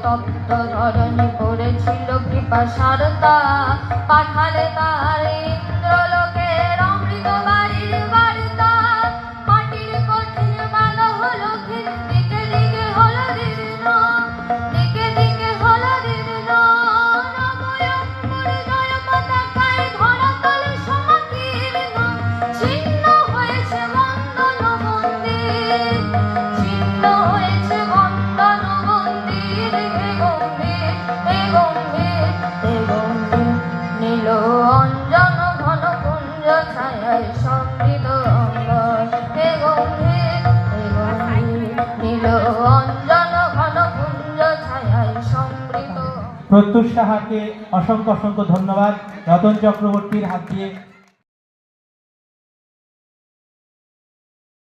তপ্ত ধরণী পড়েছিল কৃপা সারদা, পাঠালে তার ইন্দ্রলোকের অমৃত বাড়ির বার্তা। মাটির কঠিন বালা হলো ক্ষীণ, দিকে দিকে হলো দীর্ণ, দিকে দিকে হলো দীর্ণ। নবয়ম্বর জয় পতাকায় ধরাতলে সমাকীর্ণ, ছিন্ন হয়েছে বন্দন মন্দির, ছিন্ন হয়েছে বন্দন মন্দির। হে গম্ভীর, হে গম্ভীর, হে গম্ভীর, নীল অঞ্জন ঘন কুঞ্জ ছায়ায় সমৃত অঙ্গন। হে গম্ভীর, হে গম্ভীর, নীল অঞ্জন ঘন কুঞ্জ ছায়ায় সমৃত। প্রত্যুষ সাহাকে অসংখ্য অসংখ্য ধন্যবাদ। রতন চক্রবর্তীর হাত দিয়ে